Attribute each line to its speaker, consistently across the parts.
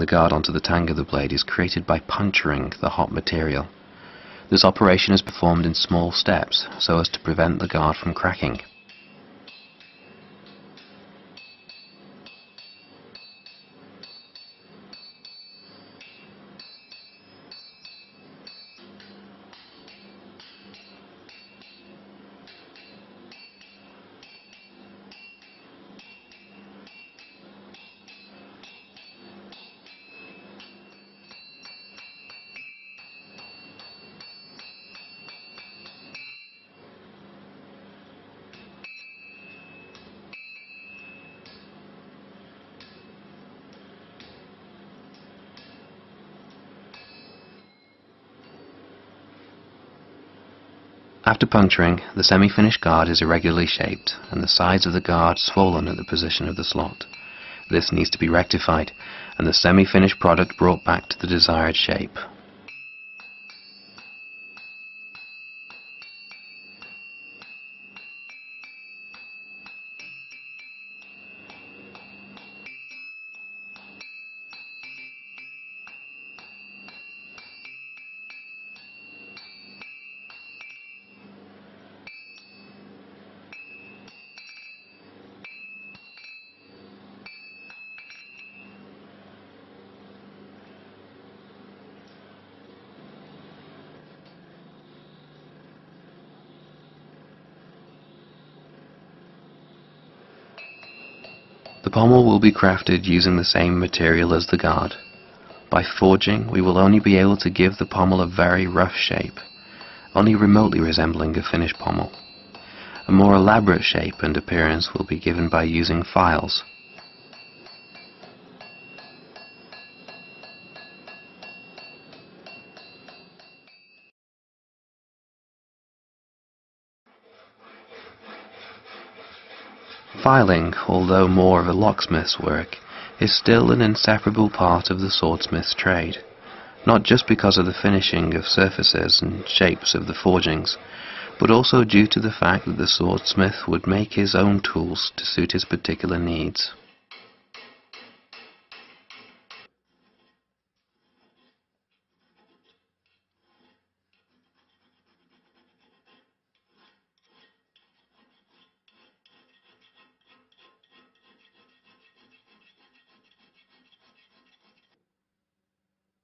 Speaker 1: The guard onto the tang of the blade is created by puncturing the hot material. This operation is performed in small steps so as to prevent the guard from cracking. After puncturing, the semi-finished guard is irregularly shaped and the sides of the guard swollen at the position of the slot. This needs to be rectified and the semi-finished product brought back to the desired shape. The pommel will be crafted using the same material as the guard. By forging, we will only be able to give the pommel a very rough shape, only remotely resembling a finished pommel. A more elaborate shape and appearance will be given by using files. Filing, although more of a locksmith's work, is still an inseparable part of the swordsmith's trade, not just because of the finishing of surfaces and shapes of the forgings, but also due to the fact that the swordsmith would make his own tools to suit his particular needs.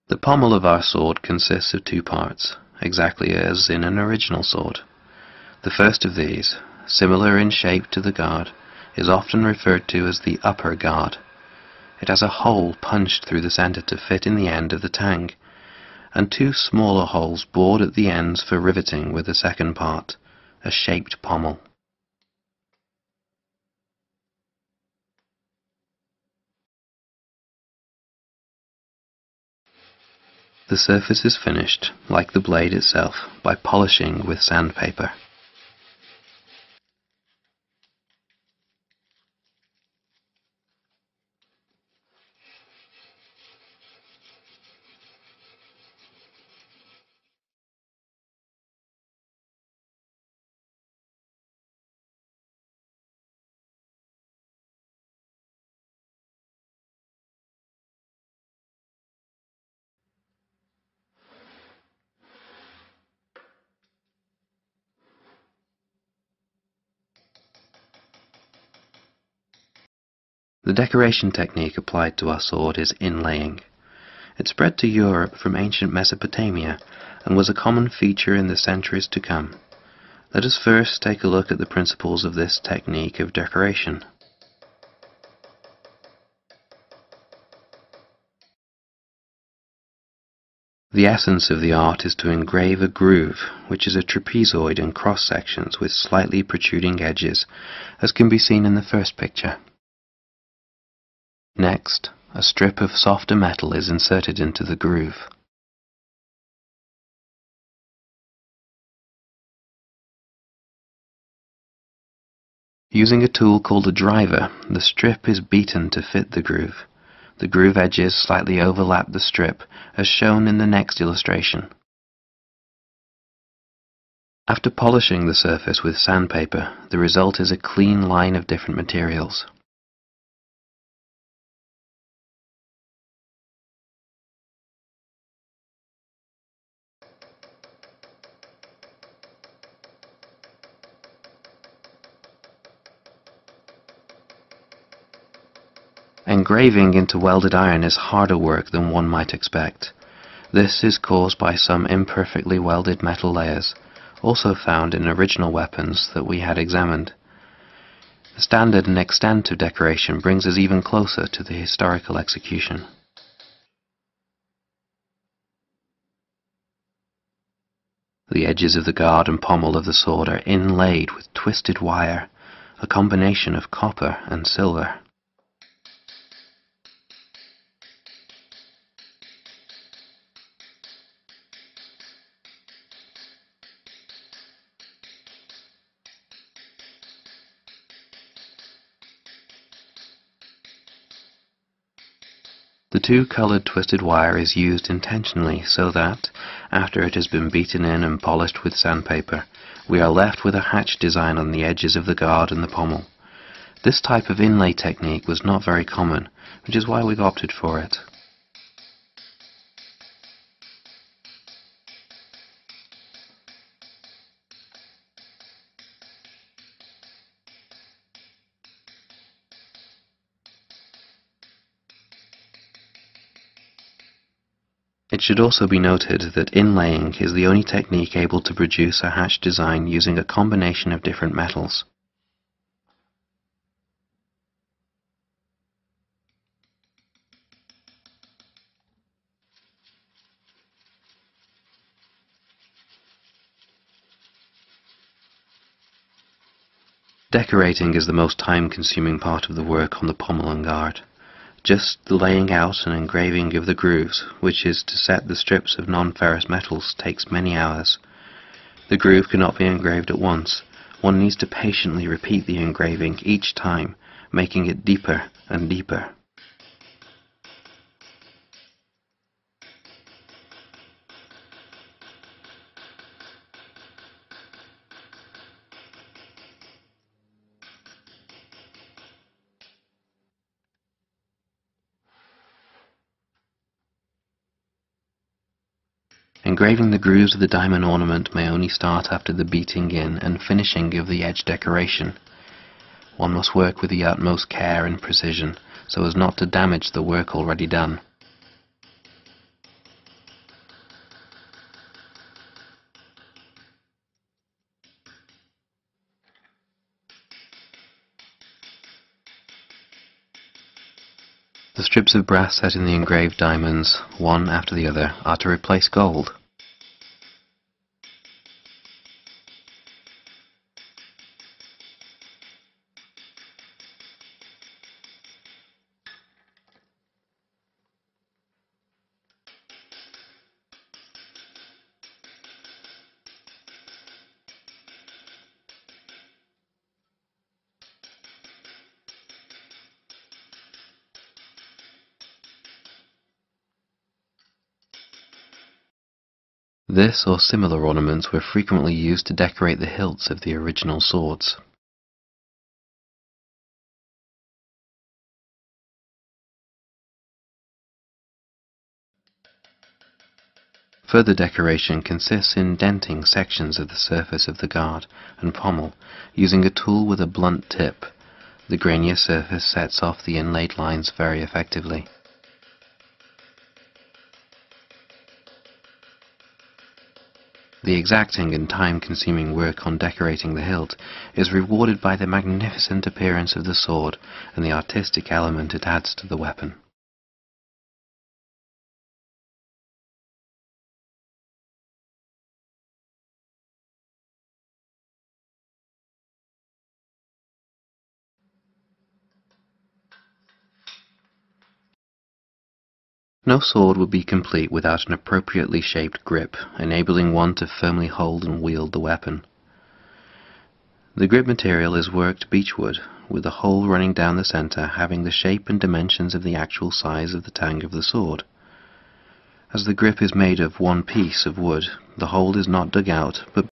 Speaker 1: The pommel of our sword consists of two parts, exactly as in an original sword. The first of these, similar in shape to the guard, is often referred to as the upper guard. It has a hole punched through the center to fit in the end of the tang, and two smaller holes bored at the ends for riveting with the second part, a shaped pommel. The surface is finished, like the blade itself, by polishing with sandpaper. The decoration technique applied to our sword is inlaying. It spread to Europe from ancient Mesopotamia and was a common feature in the centuries to come. Let us first take a look at the principles of this technique of decoration. The essence of the art is to engrave a groove, which is a trapezoid in cross sections with slightly protruding edges, as can be seen in the first picture. Next, a strip of softer metal is inserted into the groove. Using a tool called a driver, the strip is beaten to fit the groove. The groove edges slightly overlap the strip, as shown in the next illustration. After polishing the surface with sandpaper, the result is a clean line of different materials. Engraving into welded iron is harder work than one might expect. This is caused by some imperfectly welded metal layers, also found in original weapons that we had examined. The standard and extent of decoration brings us even closer to the historical execution. The edges of the guard and pommel of the sword are inlaid with twisted wire, a combination of copper and silver. The two-colored twisted wire is used intentionally so that, after it has been beaten in and polished with sandpaper, we are left with a hatch design on the edges of the guard and the pommel. This type of inlay technique was not very common, which is why we've opted for it. It should also be noted that inlaying is the only technique able to produce a hatch design using a combination of different metals. Decorating is the most time-consuming part of the work on the pommel and guard. Just the laying out and engraving of the grooves, which is to set the strips of non-ferrous metals, takes many hours. The groove cannot be engraved at once. One needs to patiently repeat the engraving each time, making it deeper and deeper. Engraving the grooves of the diamond ornament may only start after the beating in and finishing of the edge decoration. One must work with the utmost care and precision so as not to damage the work already done. The strips of brass set in the engraved diamonds, one after the other, are to replace gold. This or similar ornaments were frequently used to decorate the hilts of the original swords. Further decoration consists in denting sections of the surface of the guard and pommel using a tool with a blunt tip. The grainier surface sets off the inlaid lines very effectively. The exacting and time-consuming work on decorating the hilt is rewarded by the magnificent appearance of the sword and the artistic element it adds to the weapon. No sword would be complete without an appropriately shaped grip, enabling one to firmly hold and wield the weapon. The grip material is worked beechwood, with the hole running down the center having the shape and dimensions of the actual size of the tang of the sword. As the grip is made of one piece of wood, the hole is not dug out but